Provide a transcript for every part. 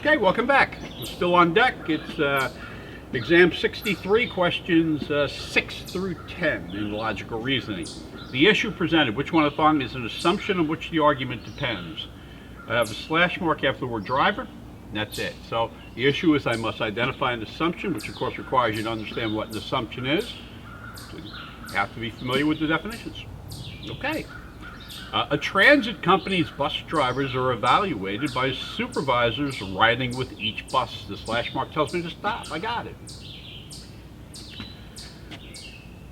Okay, welcome back. We're still on deck. It's exam 63, questions 6 through 10 in logical reasoning. The issue presented, which one of the following is an assumption on which the argument depends? I have a slash mark after the word driver, and that's it. So the issue is I must identify an assumption, which of course requires you to understand what an assumption is. So you have to be familiar with the definitions. Okay. A transit company's bus drivers are evaluated by supervisors riding with each bus. The slash mark tells me to stop. I got it.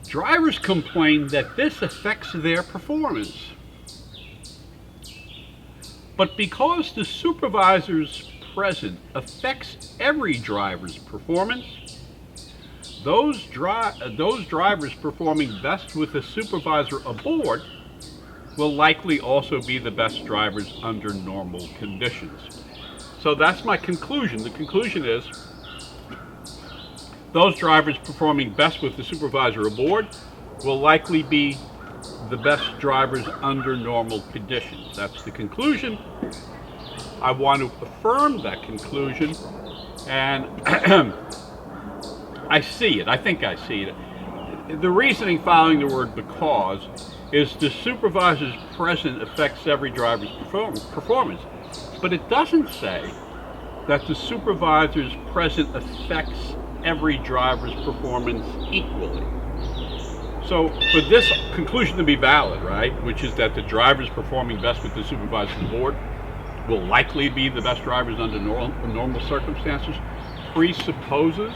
Drivers complain that this affects their performance. But because the supervisors present affects every driver's performance, those drivers performing best with the supervisor aboard will likely also be the best drivers under normal conditions. So that's my conclusion. The conclusion is those drivers performing best with the supervisor aboard will likely be the best drivers under normal conditions. That's the conclusion. I want to affirm that conclusion, and I see it. I think I see it. The reasoning following the word because is the supervisor's present affects every driver's performance. But it doesn't say that the supervisor's present affects every driver's performance equally. So for this conclusion to be valid, right, which is that the drivers performing best with the supervisor's aboard will likely be the best drivers under normal circumstances, presupposes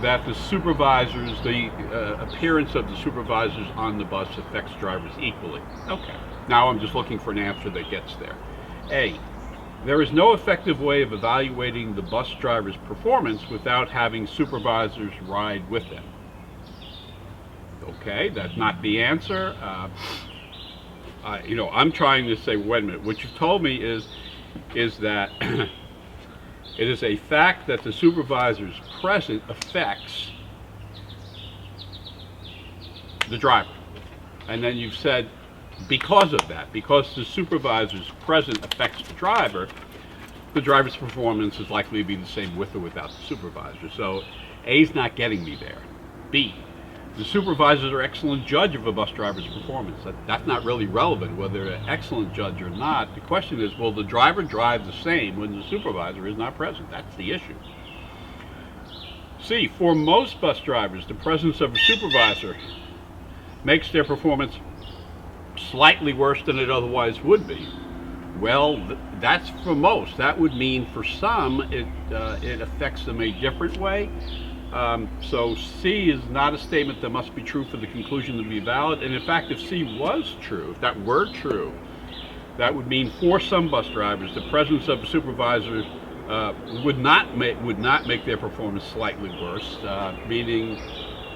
that the supervisors, the appearance of the supervisors on the bus affects drivers equally. Okay, now I'm just looking for an answer that gets there. A, there is no effective way of evaluating the bus driver's performance without having supervisors ride with them. Okay, that's not the answer. I'm trying to say, wait a minute, what you've told me is that it is a fact that the supervisor's present affects the driver. And then you've said because of that, because the supervisor's present affects the driver's performance is likely to be the same with or without the supervisor. So A's not getting me there. B, the supervisors are excellent judge of a bus driver's performance. That's not really relevant whether they're an excellent judge or not. The question is, will the driver drive the same when the supervisor is not present? That's the issue. C, for most bus drivers, the presence of a supervisor makes their performance slightly worse than it otherwise would be. Well, that's for most. That would mean for some it affects them a different way. So C is not a statement that must be true for the conclusion to be valid. And in fact, if C was true, if that were true, that would mean for some bus drivers, the presence of a supervisor would not make their performance slightly worse, meaning,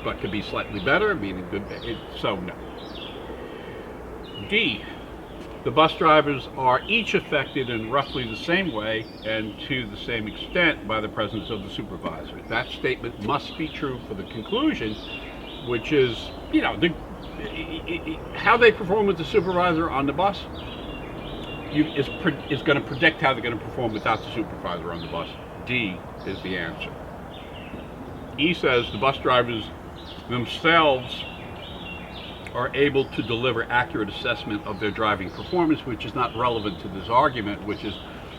but could be slightly better, meaning good. So no. D, the bus drivers are each affected in roughly the same way and to the same extent by the presence of the supervisor. That statement must be true for the conclusion, which is, how they perform with the supervisor on the bus is going to predict how they're going to perform without the supervisor on the bus. D is the answer. E says the bus drivers themselves are able to deliver accurate assessment of their driving performance, which is not relevant to this argument, which is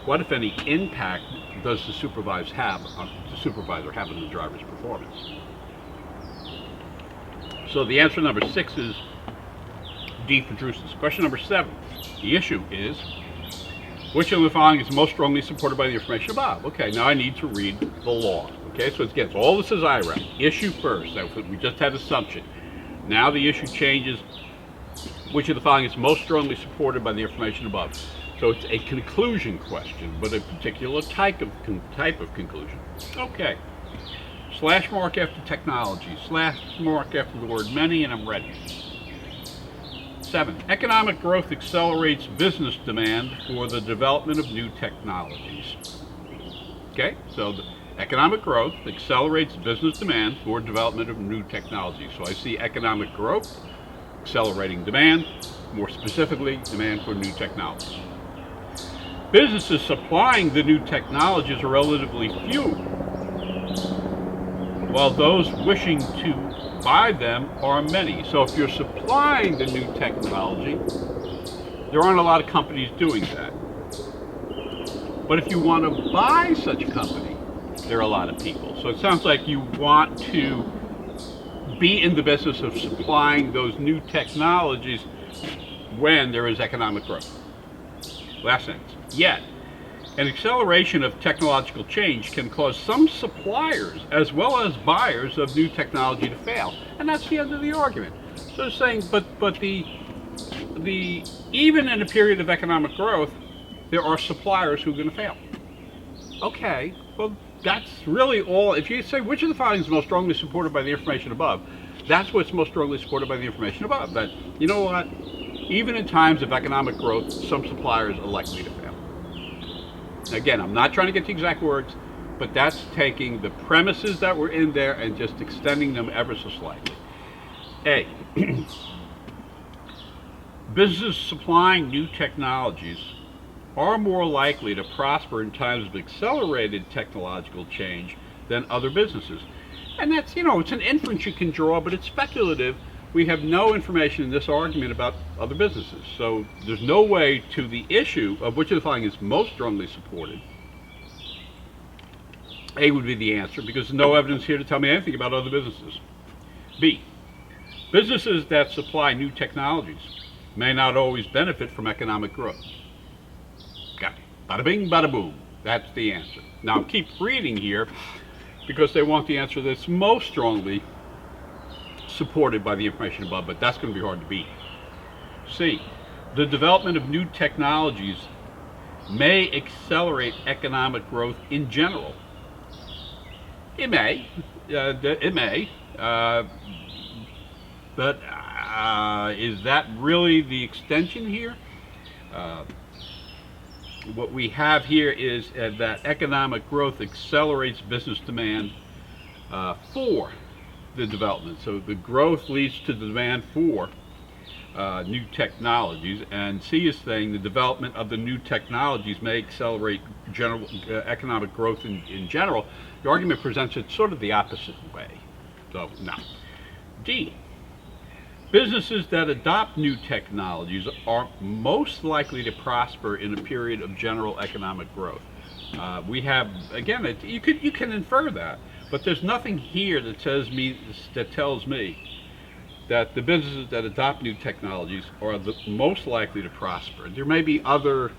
what, if any, impact does the supervisor have on the driver's performance? So the answer number 6 is D for Drusus. Question number 7. The issue is, which of the following is most strongly supported by the information above? Okay, now I need to read the law. Okay, so again, all this is IRAC. Issue first. We just had assumption. Now the issue changes, which of the following is most strongly supported by the information above. So it's a conclusion question, but a particular type of conclusion. Okay. Slash mark after technology, slash mark after the word many, and I'm ready. 7. Economic growth accelerates business demand for the development of new technologies. Okay, so the economic growth accelerates business demand for development of new technology. So I see economic growth accelerating demand, more specifically, demand for new technology. Businesses supplying the new technologies are relatively few, while those wishing to buy them are many. So if you're supplying the new technology, there aren't a lot of companies doing that. But if you want to buy such a company, there are a lot of people. So it sounds like you want to be in the business of supplying those new technologies when there is economic growth. Last sentence. Yet, an acceleration of technological change can cause some suppliers as well as buyers of new technology to fail. And that's the end of the argument. So they're saying, but the even in a period of economic growth, there are suppliers who are going to fail. Okay, well, that's really all. If you say which of the following is most strongly supported by the information above, that's what's most strongly supported by the information above. That, you know what, even in times of economic growth, some suppliers are likely to fail. Again, I'm not trying to get the exact words, but that's taking the premises that were in there and just extending them ever so slightly. A, businesses supplying new technologies are more likely to prosper in times of accelerated technological change than other businesses. And that's, it's an inference you can draw, but it's speculative. We have no information in this argument about other businesses. So there's no way to the issue of which of the following is most strongly supported. A would be the answer, because there's no evidence here to tell me anything about other businesses. B, businesses that supply new technologies may not always benefit from economic growth. Got it. Bada bing, bada boom. That's the answer. Now keep reading here, because they want the answer that's most strongly supported by the information above, but that's going to be hard to beat. C, the development of new technologies may accelerate economic growth in general. It may. But is that really the extension here? What we have here is that economic growth accelerates business demand for the development. So the growth leads to the demand for new technologies, and C is saying the development of the new technologies may accelerate general economic growth in general. The argument presents it sort of the opposite way. So now, D, businesses that adopt new technologies are most likely to prosper in a period of general economic growth. We have, again, you can infer that, but there's nothing here that tells me that the businesses that adopt new technologies are the most likely to prosper. There may be other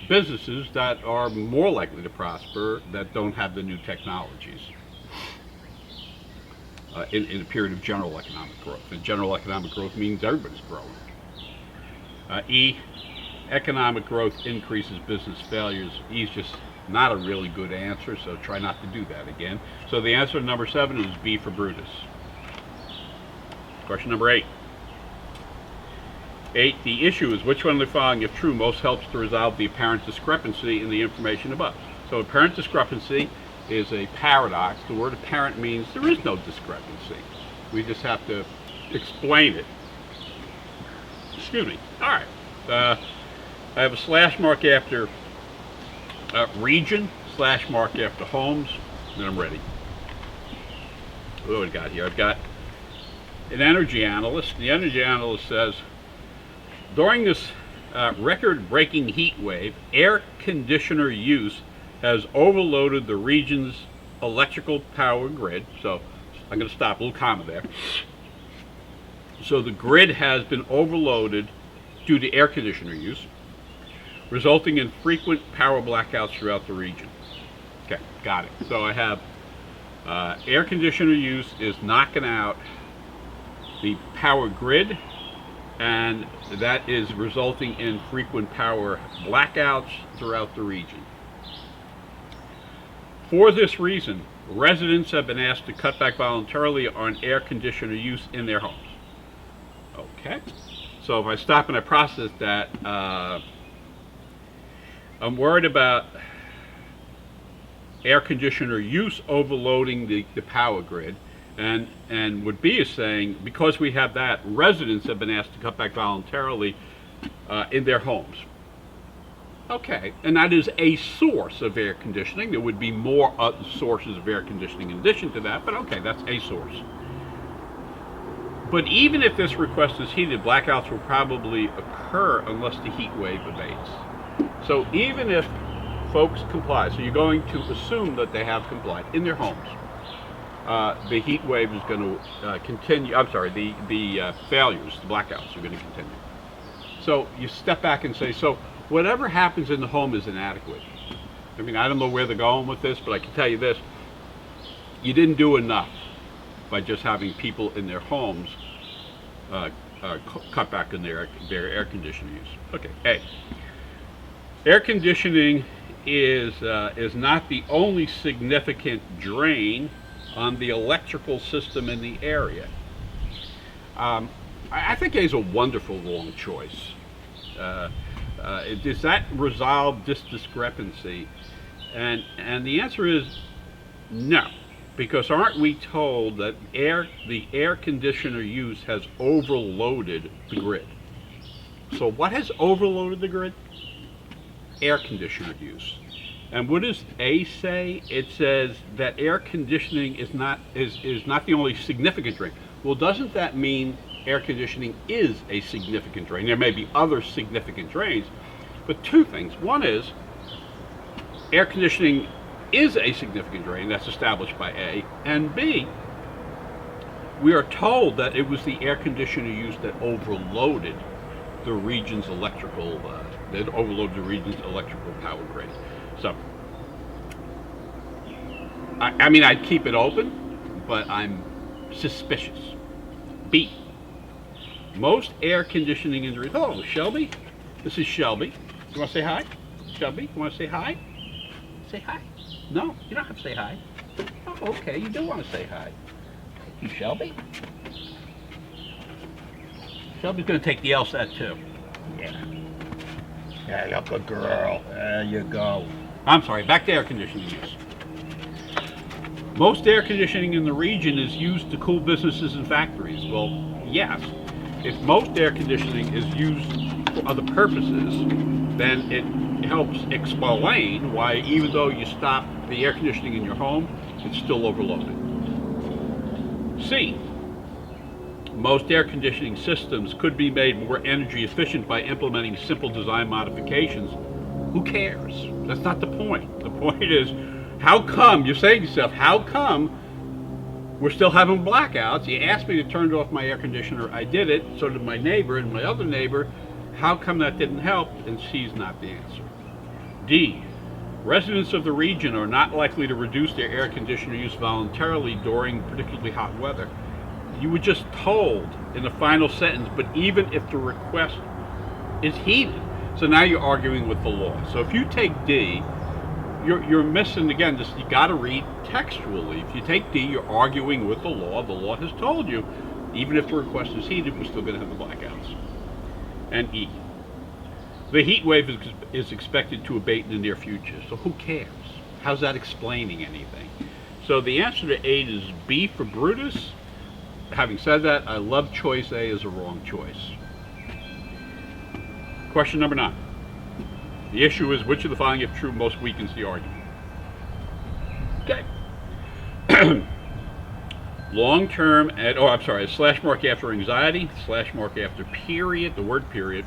businesses that are more likely to prosper that don't have the new technologies in a period of general economic growth. And general economic growth means everybody's growing. E, economic growth increases business failures. E is just not a really good answer, so try not to do that again. So the answer to number 7 is B for Brutus. Question number 8. 8, the issue is which one of the following, if true, most helps to resolve the apparent discrepancy in the information above. So apparent discrepancy is a paradox. The word apparent means there is no discrepancy. We just have to explain it. Excuse me. All right. I have a slash mark after region, slash mark after homes, and I'm ready. What do I got here? I've got an energy analyst. The energy analyst says, during this record-breaking heat wave, air conditioner use has overloaded the region's electrical power grid. So I'm going to stop, a little comma there. So the grid has been overloaded due to air conditioner use, resulting in frequent power blackouts throughout the region. Okay, got it. So I have air conditioner use is knocking out the power grid, and that is resulting in frequent power blackouts throughout the region. For this reason, residents have been asked to cut back voluntarily on air conditioner use in their homes. Okay, so if I stop and I process that, I'm worried about air conditioner use overloading the power grid, and what B is saying, because we have that, residents have been asked to cut back voluntarily in their homes. Okay, and that is a source of air conditioning. There would be more sources of air conditioning in addition to that, but okay, that's a source. But even if this request is heated, blackouts will probably occur unless the heat wave abates. So even if folks comply, so you're going to assume that they have complied in their homes, the heat wave is going to continue. I'm sorry, the failures, the blackouts are going to continue. So you step back and say, so whatever happens in the home is inadequate. I mean, I don't know where they're going with this, but I can tell you this. You didn't do enough by just having people in their homes cut back in their air conditioning use. Okay, A. Air conditioning is not the only significant drain on the electrical system in the area. I think A is a wonderful wrong choice. Does that resolve this discrepancy? And the answer is no, because aren't we told that the air conditioner use has overloaded the grid? So what has overloaded the grid? Air conditioner use. And what does A say? It says that air conditioning is not the only significant drain. Well, doesn't that mean air conditioning is a significant drain? There may be other significant drains, but two things. One is air conditioning is a significant drain, that's established by A, and B, we are told that it was the air conditioner use that overloaded the region's electrical power grid. So, I mean, I'd keep it open, but I'm suspicious. B, most air conditioning injuries. Oh, Shelby, this is Shelby. You want to say hi? Shelby, you want to say hi? Say hi. No, you don't have to say hi. Oh, okay, you do want to say hi. Thank you, Shelby. Shelby's going to take the LSAT too. Yeah. Yeah, you're a good girl. There you go. I'm sorry, back to air conditioning use. Most air conditioning in the region is used to cool businesses and factories. Well, yes. If most air conditioning is used for other purposes, then it helps explain why, even though you stop the air conditioning in your home, it's still overloaded. C, most air conditioning systems could be made more energy efficient by implementing simple design modifications. Who cares? That's not the point. The point is, how come, you're saying to yourself, how come we're still having blackouts? You asked me to turn off my air conditioner, I did it, so did my neighbor and my other neighbor. How come that didn't help? And C's not the answer. D, residents of the region are not likely to reduce their air conditioner use voluntarily during particularly hot weather. You were just told in the final sentence, but even if the request is heated. So now you're arguing with the law. So if you take D, you're missing, again, this, you got to read textually. If you take D, you're arguing with the law. The law has told you, even if the request is heated, we're still going to have the blackouts. And E, the heat wave is expected to abate in the near future. So who cares? How's that explaining anything? So the answer to A is B for Brutus. Having said that, I love choice A as a wrong choice. Question number 9. The issue is, which of the following, if true, most weakens the argument? Okay. Long-term, a slash mark after anxiety, slash mark after period, the word period,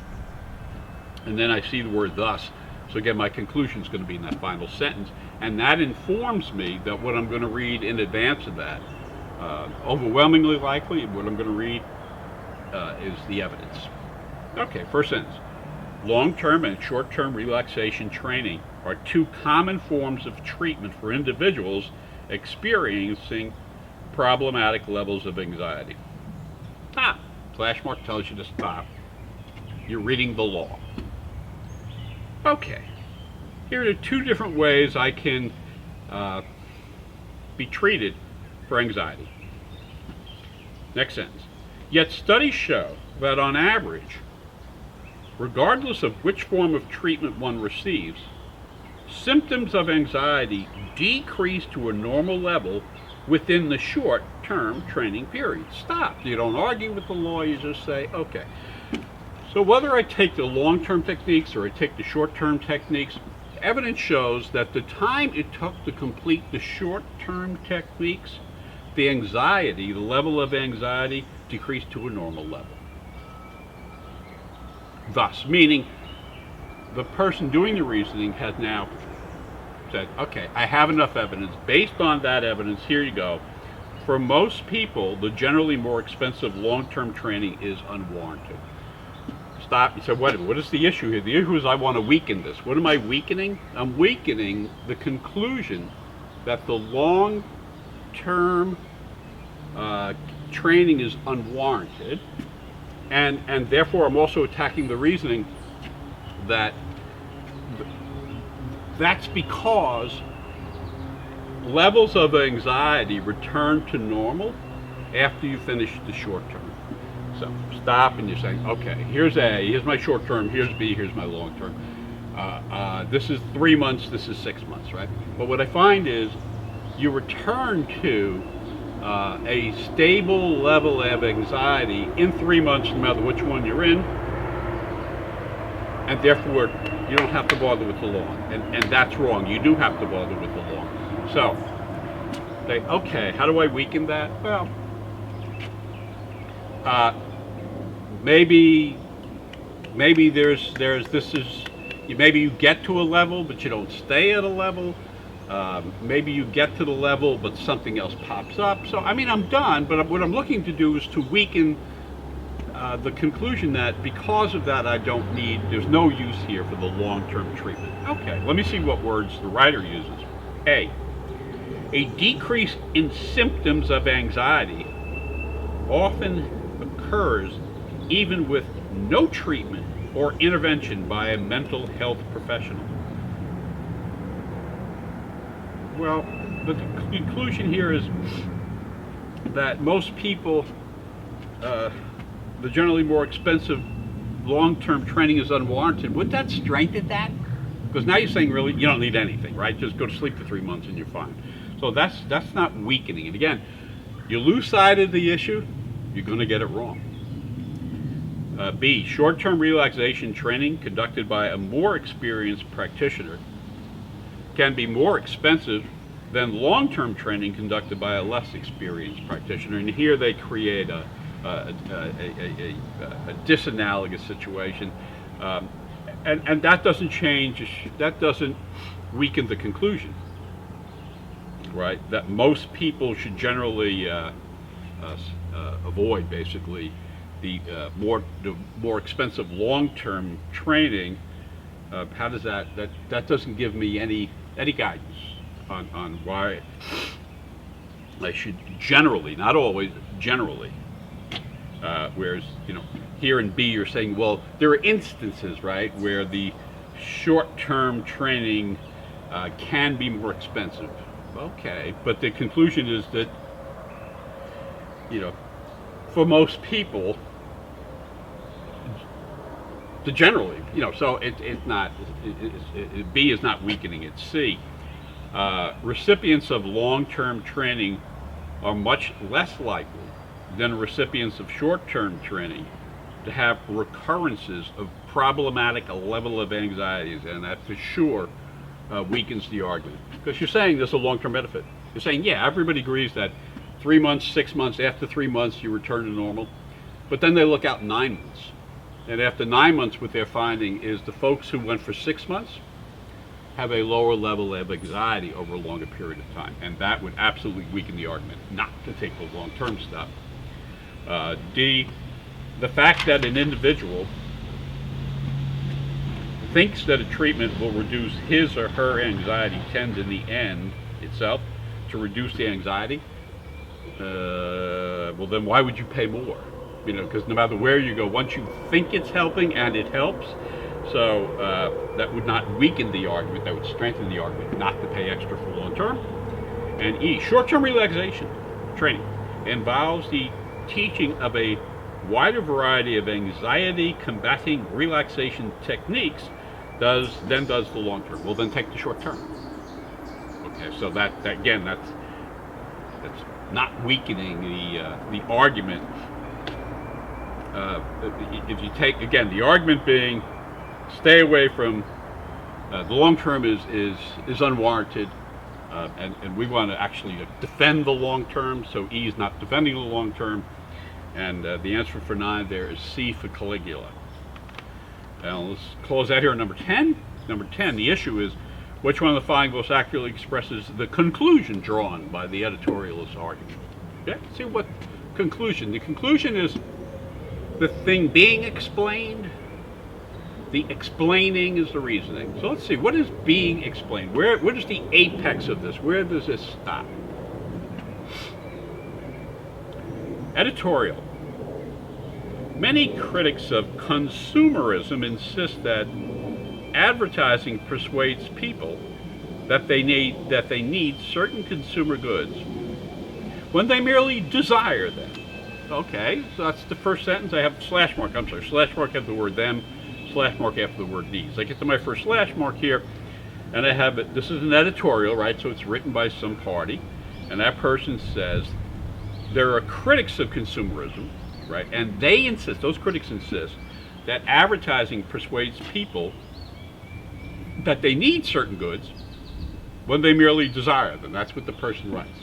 and then I see the word thus. So again, my conclusion is going to be in that final sentence, and that informs me that what I'm going to read in advance of that, overwhelmingly likely, what I'm going to read is the evidence. Okay, first sentence. Long-term and short-term relaxation training are two common forms of treatment for individuals experiencing problematic levels of anxiety. Slash mark tells you to stop. You're reading the law. Okay, here are 2 different ways I can be treated for anxiety. Next sentence. Yet studies show that on average, regardless of which form of treatment one receives, symptoms of anxiety decrease to a normal level within the short-term training period. Stop. You don't argue with the law, you just say, okay. So whether I take the long-term techniques or I take the short-term techniques, evidence shows that the time it took to complete the short-term techniques, the anxiety, the level of anxiety decreased to a normal level. Thus, meaning the person doing the reasoning has now said, okay, I have enough evidence. Based on that evidence, here you go. For most people, the generally more expensive long-term training is unwarranted. Stop. You said, what is the issue here? The issue is I want to weaken this. What am I weakening? I'm weakening the conclusion that the long-term training is unwarranted, and therefore I'm also attacking the reasoning that that's because levels of anxiety return to normal after you finish the short term. So stop and you're saying, okay, here's A, here's my short term, here's B, here's my long term. This is 3 months, this is 6 months, right? But what I find is you return to a stable level of anxiety in 3 months, no matter which one you're in, and therefore you don't have to bother with the long. And that's wrong. You do have to bother with the long. So, say, okay, how do I weaken that? Well, maybe there's this is maybe you get to a level but you don't stay at a level. Maybe you get to the level but something else pops up. So I mean, I'm done, but what I'm looking to do is to weaken the conclusion that because of that there's no use here for the long-term treatment. Okay, let me see what words the writer uses. A decrease in symptoms of anxiety often occurs even with no treatment or intervention by a mental health professional. Well, the conclusion here is that most people, the generally more expensive long-term training is unwarranted. Would that strengthen that? Because now you're saying really you don't need anything, right? Just go to sleep for 3 months and you're fine. So that's not weakening it. Again, you lose sight of the issue, you're going to get it wrong. B, short-term relaxation training conducted by a more experienced practitioner can be more expensive than long-term training conducted by a less experienced practitioner. And here they create a disanalogous situation. And that doesn't change, that doesn't weaken the conclusion, right? That most people should generally avoid basically the more expensive long-term training. How does that doesn't give me any guidance on why I should generally, not always, generally. Whereas, here in B you're saying, well, there are instances, right, where the short-term training can be more expensive. Okay, but the conclusion is that, for most people, generally, so it's not, B is not weakening, it's C. Recipients of long-term training are much less likely than recipients of short-term training to have recurrences of problematic level of anxieties, and that for sure weakens the argument. Because you're saying there's a long-term benefit. You're saying, yeah, everybody agrees that 3 months, 6 months, after 3 months you return to normal, but then they look out 9 months. And after 9 months, what they're finding is the folks who went for 6 months have a lower level of anxiety over a longer period of time. And that would absolutely weaken the argument not to take the long-term stuff. D, the fact that an individual thinks that a treatment will reduce his or her anxiety tends in the end itself to reduce the anxiety. Well, then why would you pay more? Because no matter where you go, once you think it's helping, and it helps, so that would not weaken the argument, that would strengthen the argument not to pay extra for long term. And E, short-term relaxation training involves the teaching of a wider variety of anxiety combating relaxation techniques does the long term. Well, then take the short term. Okay, so that again, that's not weakening the argument if you take, again, the argument being, stay away from the long term is unwarranted, and we want to actually defend the long term. So E is not defending the long term, and the answer for 9 there is C for Caligula. Now let's close out here on number 10. Number 10, the issue is which one of the following most accurately expresses the conclusion drawn by the editorialist argument. Okay, see what conclusion. The conclusion is the thing being explained. The explaining is the reasoning. So let's see, what is being explained? Where is the apex of this? Where does this stop? Editorial. Many critics of consumerism insist that advertising persuades people that they need certain consumer goods when they merely desire them. Okay, so that's the first sentence. I have slash mark. I'm sorry, slash mark after the word them, slash mark after the word these. I get to my first slash mark here, and I have it. This is an editorial, right? So it's written by some party, and that person says there are critics of consumerism, right? And they insist, those critics insist, that advertising persuades people that they need certain goods when they merely desire them. That's what the person writes.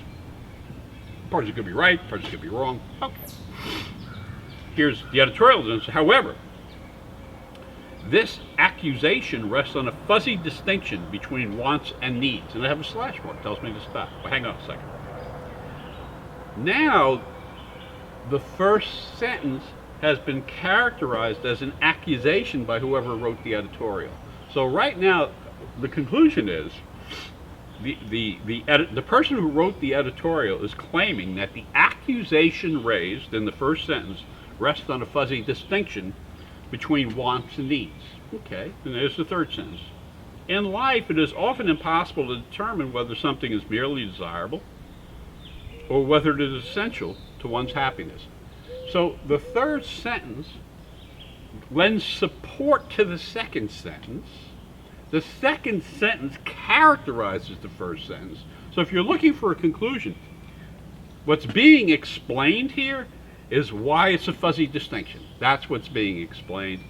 The person could be right, the person could be wrong. Okay. Here's the editorial. However, this accusation rests on a fuzzy distinction between wants and needs. And I have a slash mark, tells me to stop. Well, hang on a second. Now, the first sentence has been characterized as an accusation by whoever wrote the editorial. So right now, the conclusion is the person who wrote the editorial is claiming that the accusation raised in the first sentence rests on a fuzzy distinction between wants and needs. Okay, and there's the third sentence. In life, it is often impossible to determine whether something is merely desirable or whether it is essential to one's happiness. So the third sentence lends support to the second sentence. The second sentence characterizes the first sentence. So if you're looking for a conclusion, what's being explained here is why it's a fuzzy distinction. That's what's being explained.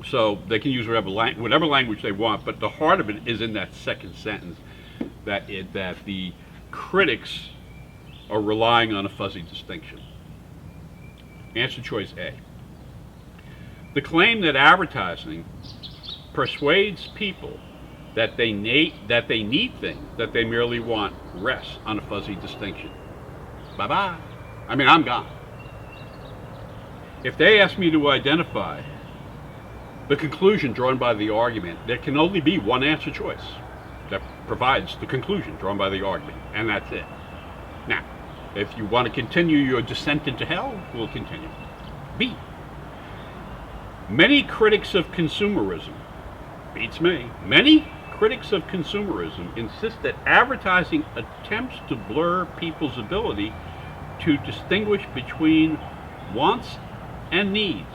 So they can use whatever language they want, but the heart of it is in that second sentence, that the critics are relying on a fuzzy distinction. Answer choice A. The claim that advertising persuades people that they need things that they merely want rests on a fuzzy distinction. Bye-bye. I mean, I'm gone. If they ask me to identify the conclusion drawn by the argument, there can only be one answer choice that provides the conclusion drawn by the argument, and that's it. Now, if you want to continue your descent into hell, we'll continue. B. Many critics of consumerism, beats me, many critics of consumerism insist that advertising attempts to blur people's ability to distinguish between wants and needs.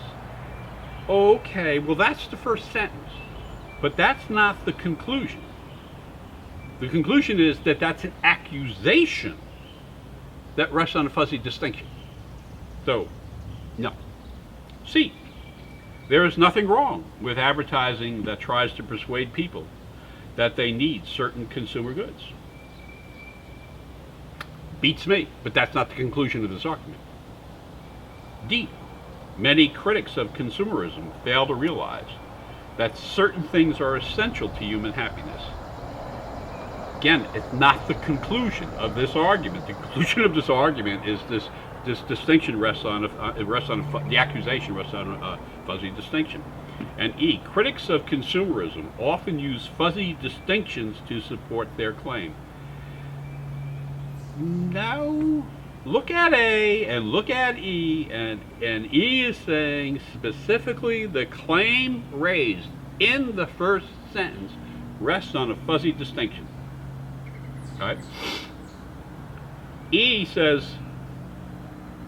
Okay, well that's the first sentence, but that's not the conclusion. The conclusion is that that's an accusation that rests on a fuzzy distinction. So, no. C. There is nothing wrong with advertising that tries to persuade people that they need certain consumer goods. Beats me, but that's not the conclusion of this argument. D. Many critics of consumerism fail to realize that certain things are essential to human happiness. Again, it's not the conclusion of this argument. The conclusion of this argument is this distinction rests on the accusation rests on a fuzzy distinction. And E, critics of consumerism often use fuzzy distinctions to support their claim. Now, look at A and look at E, and E is saying specifically the claim raised in the first sentence rests on a fuzzy distinction. Right? E says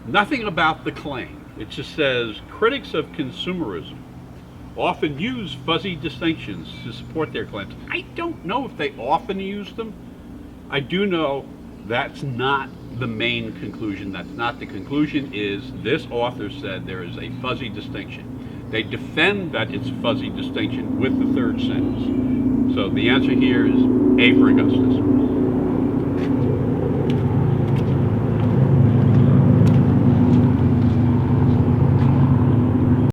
nothing about the claim. It just says critics of consumerism often use fuzzy distinctions to support their claims. I don't know if they often use them. I do know That's not the main conclusion. That's not the conclusion. Is this author said there is a fuzzy distinction. They defend that it's fuzzy distinction with the third sentence. So the answer here is A for Augustus.